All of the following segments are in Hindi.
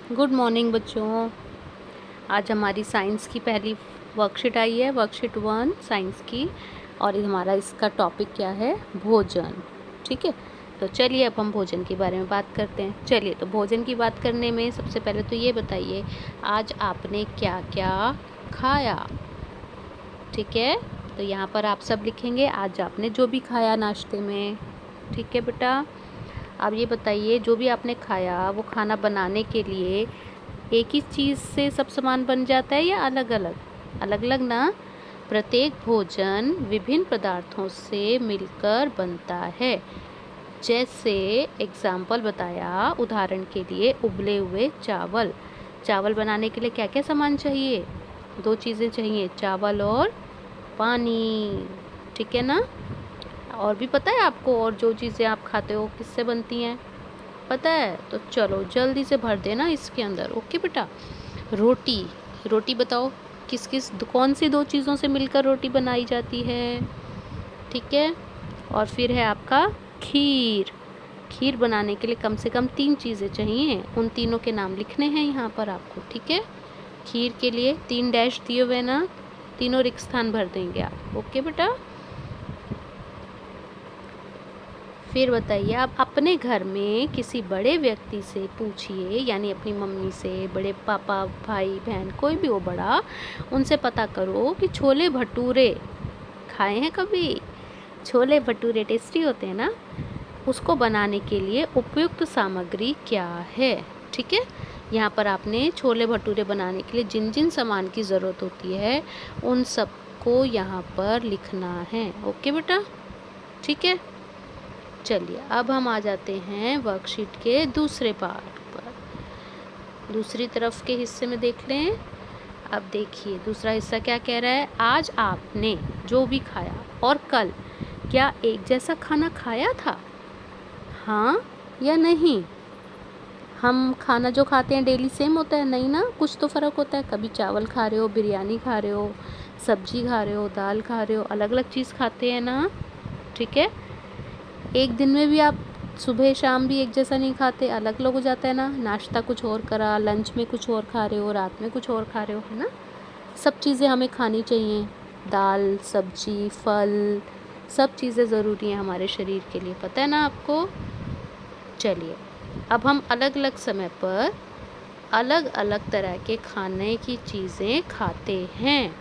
गुड मॉर्निंग बच्चों। आज हमारी साइंस की पहली वर्कशीट आई है, वर्कशीट 1 साइंस की। और हमारा इसका टॉपिक क्या है? भोजन। ठीक है, तो चलिए अब हम भोजन के बारे में बात करते हैं। चलिए, तो भोजन की बात करने में सबसे पहले तो ये बताइए, आज आपने क्या क्या खाया? ठीक है, तो यहाँ पर आप सब लिखेंगे आज आपने जो भी खाया नाश्ते में। ठीक है बेटा, अब ये बताइए जो भी आपने खाया वो खाना बनाने के लिए एक ही चीज़ से सब सामान बन जाता है या अलग अलग? अलग अलग ना। प्रत्येक भोजन विभिन्न पदार्थों से मिलकर बनता है। जैसे एग्जाम्पल बताया, उदाहरण के लिए उबले हुए चावल। चावल बनाने के लिए क्या क्या सामान चाहिए? दो चीज़ें चाहिए, चावल और पानी। ठीक है ना? और भी पता है आपको, और जो चीज़ें आप खाते हो किससे बनती हैं? पता है? तो चलो जल्दी से भर देना इसके अंदर। ओके बेटा। रोटी। रोटी बताओ कौन सी दो चीज़ों से मिलकर रोटी बनाई जाती है? ठीक है, और फिर है आपका खीर। खीर बनाने के लिए कम से कम 3 चीज़ें चाहिए, उन तीनों के नाम लिखने हैं यहाँ पर आपको। ठीक है, खीर के लिए 3 डैश दिए हुए ना, तीनों रिक्त स्थान भर देंगे आप। ओके बेटा। फिर बताइए, आप अपने घर में किसी बड़े व्यक्ति से पूछिए, यानी अपनी मम्मी से, बड़े पापा, भाई बहन, कोई भी हो बड़ा, उनसे पता करो कि छोले भटूरे खाए हैं कभी? छोले भटूरे टेस्टी होते हैं ना। उसको बनाने के लिए उपयुक्त सामग्री क्या है? ठीक है, यहाँ पर आपने छोले भटूरे बनाने के लिए जिन जिन सामान की ज़रूरत होती है उन सबको यहाँ पर लिखना है। ओके बेटा, ठीक है। चलिए अब हम आ जाते हैं वर्कशीट के दूसरे पार्ट पर। दूसरी तरफ के हिस्से में देख लें। अब देखिए दूसरा हिस्सा क्या कह रहा है। आज आपने जो भी खाया और कल क्या एक जैसा खाना खाया था? हाँ या नहीं? हम खाना जो खाते हैं डेली सेम होता है? नहीं ना, कुछ तो फ़र्क होता है। कभी चावल खा रहे हो, बिरयानी खा रहे हो, सब्जी खा रहे हो, दाल खा रहे हो, अलग अलग चीज़ खाते हैं ना। ठीक है, एक दिन में भी आप सुबह शाम भी एक जैसा नहीं खाते, अलग अलग हो जाता है ना। नाश्ता कुछ और करा, लंच में कुछ और खा रहे हो, रात में कुछ और खा रहे हो, है ना। सब चीज़ें हमें खानी चाहिए, दाल सब्जी फल, सब चीज़ें ज़रूरी हैं हमारे शरीर के लिए, पता है ना आपको। चलिए अब हम अलग अलग समय पर अलग अलग तरह के खाने की चीज़ें खाते हैं।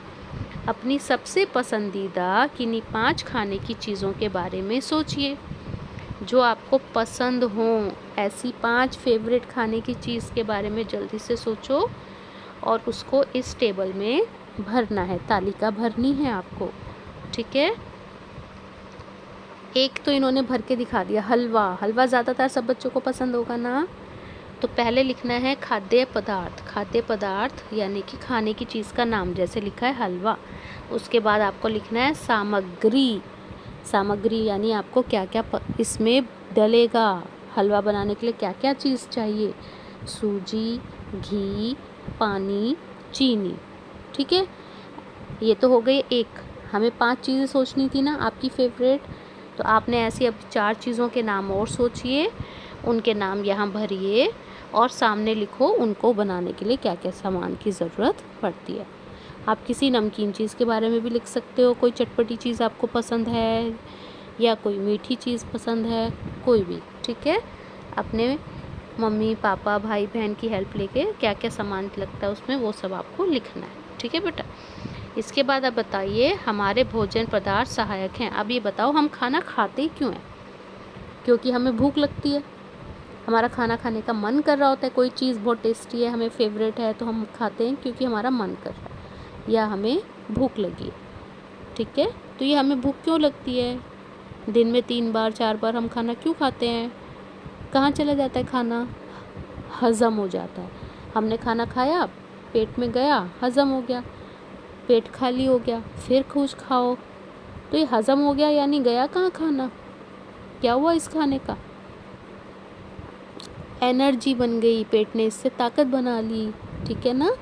अपनी सबसे पसंदीदा किन्हीं 5 खाने की चीज़ों के बारे में सोचिए जो आपको पसंद हों। ऐसी 5 फेवरेट खाने की चीज़ के बारे में जल्दी से सोचो और उसको इस टेबल में भरना है, तालिका भरनी है आपको। ठीक है, एक तो इन्होंने भर के दिखा दिया, हलवा। हलवा ज़्यादातर सब बच्चों को पसंद होगा ना। तो पहले लिखना है खाद्य पदार्थ। खाद्य पदार्थ यानी कि खाने की चीज़ का नाम, जैसे लिखा है हलवा। उसके बाद आपको लिखना है सामग्री। सामग्री यानी आपको क्या क्या इसमें डलेगा, हलवा बनाने के लिए क्या क्या चीज़ चाहिए। सूजी, घी, पानी, चीनी। ठीक है, ये तो हो गई एक। हमें 5 चीज़ें सोचनी थी ना आपकी फेवरेट, तो आपने ऐसी अब 4 चीज़ों के नाम और सोचिए, उनके नाम यहाँ भरिए और सामने लिखो उनको बनाने के लिए क्या क्या सामान की ज़रूरत पड़ती है। आप किसी नमकीन चीज़ के बारे में भी लिख सकते हो, कोई चटपटी चीज़ आपको पसंद है या कोई मीठी चीज़ पसंद है, कोई भी। ठीक है, अपने मम्मी पापा भाई बहन की हेल्प लेके क्या क्या सामान लगता है उसमें वो सब आपको लिखना है। ठीक है बेटा, इसके बाद अब बताइए हमारे भोजन पदार्थ सहायक हैं। अब ये बताओ हम खाना खाते क्यों हैं? क्योंकि हमें भूख लगती है, हमारा खाना खाने का मन कर रहा होता है, कोई चीज़ बहुत टेस्टी है, हमें फेवरेट है, तो हम खाते हैं क्योंकि हमारा मन कर रहा है या हमें भूख लगी। ठीक है, तो ये हमें भूख क्यों लगती है? दिन में 3 बार 4 बार हम खाना क्यों खाते हैं? कहाँ चला जाता है खाना? हज़म हो जाता है। हमने खाना खाया, पेट में गया, हज़म हो गया, पेट खाली हो गया, फिर कुछ खाओ, तो ये हज़म हो गया यानी गया कहाँ खाना? क्या हुआ इस खाने का? एनर्जी बन गई, पेट ने इससे ताकत बना ली। ठीक है ना।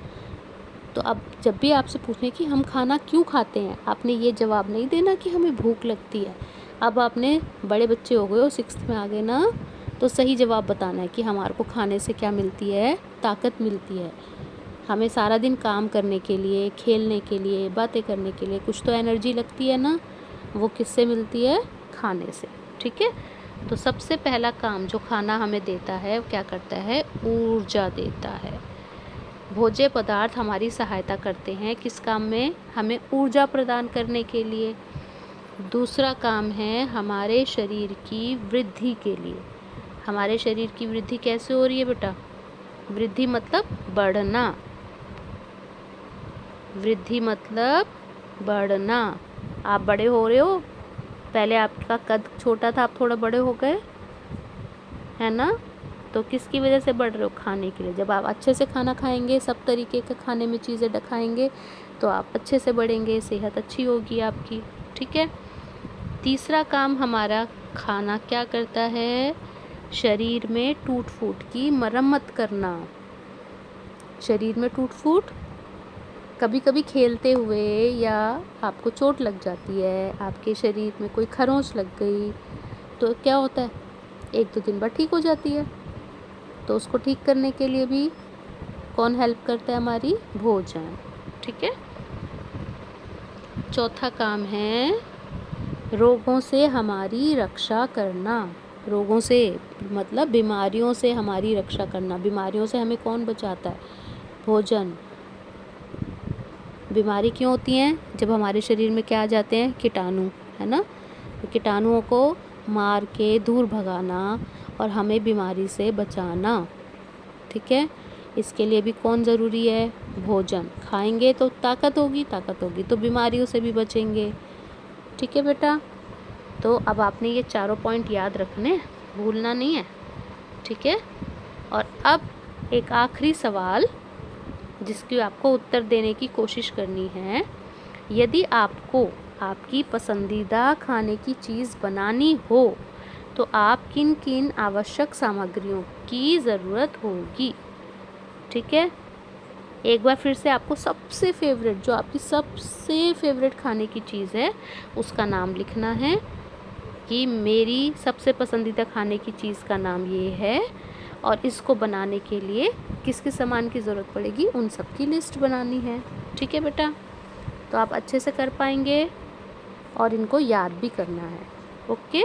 तो अब जब भी आपसे पूछे कि हम खाना क्यों खाते हैं, आपने ये जवाब नहीं देना कि हमें भूख लगती है। अब आपने बड़े बच्चे हो गए हो, 6th में आ गए ना, तो सही जवाब बताना है कि हमारे को खाने से क्या मिलती है, ताकत मिलती है। हमें सारा दिन काम करने के लिए, खेलने के लिए, बातें करने के लिए कुछ तो एनर्जी लगती है ना, वो किससे मिलती है, खाने से। ठीक है, तो सबसे पहला काम जो खाना हमें देता है वो क्या करता है, ऊर्जा देता है। भोज्य पदार्थ हमारी सहायता करते हैं किस काम में, हमें ऊर्जा प्रदान करने के लिए। दूसरा काम है हमारे शरीर की वृद्धि के लिए। हमारे शरीर की वृद्धि कैसे हो रही है बेटा, वृद्धि मतलब बढ़ना, वृद्धि मतलब बढ़ना। आप बड़े हो रहे हो, पहले आपका कद छोटा था, आप थोड़ा बड़े हो गए, है ना। तो किसकी वजह से बढ़ रहे हो, खाने के लिए। जब आप अच्छे से खाना खाएंगे, सब तरीके के खाने में चीज़ें खाएंगे, तो आप अच्छे से बढ़ेंगे, सेहत अच्छी होगी आपकी। ठीक है, तीसरा काम हमारा खाना क्या करता है, शरीर में टूट फूट की मरम्मत करना। शरीर में टूट फूट, कभी कभी खेलते हुए या आपको चोट लग जाती है, आपके शरीर में कोई खरोंच लग गई, तो क्या होता है, 1-2 दिन बाद ठीक हो जाती है। तो उसको ठीक करने के लिए भी कौन हेल्प करता है, हमारी भोजन। ठीक है, चौथा काम है रोगों से हमारी रक्षा करना। रोगों से मतलब बीमारियों से हमारी रक्षा करना। बीमारियों से हमें कौन बचाता है, भोजन। बीमारी क्यों होती हैं, जब हमारे शरीर में क्या आ जाते हैं, कीटाणु, है ना। तो कीटाणुओं को मार के दूर भगाना और हमें बीमारी से बचाना। ठीक है, इसके लिए भी कौन ज़रूरी है, भोजन। खाएंगे तो ताकत होगी, ताकत होगी तो बीमारियों से भी बचेंगे। ठीक है बेटा, तो अब आपने ये चारों पॉइंट याद रखने, भूलना नहीं है। ठीक है, और अब एक आखिरी सवाल जिसकी आपको उत्तर देने की कोशिश करनी है। यदि आपको आपकी पसंदीदा खाने की चीज़ बनानी हो तो आप किन किन आवश्यक सामग्रियों की ज़रूरत होगी। ठीक है, एक बार फिर से आपको सबसे फेवरेट, जो आपकी सबसे फेवरेट खाने की चीज़ है, उसका नाम लिखना है कि मेरी सबसे पसंदीदा खाने की चीज़ का नाम ये है, और इसको बनाने के लिए किस किस सामान की ज़रूरत पड़ेगी, उन सब की लिस्ट बनानी है। ठीक है बेटा, तो आप अच्छे से कर पाएंगे और इनको याद भी करना है। ओके।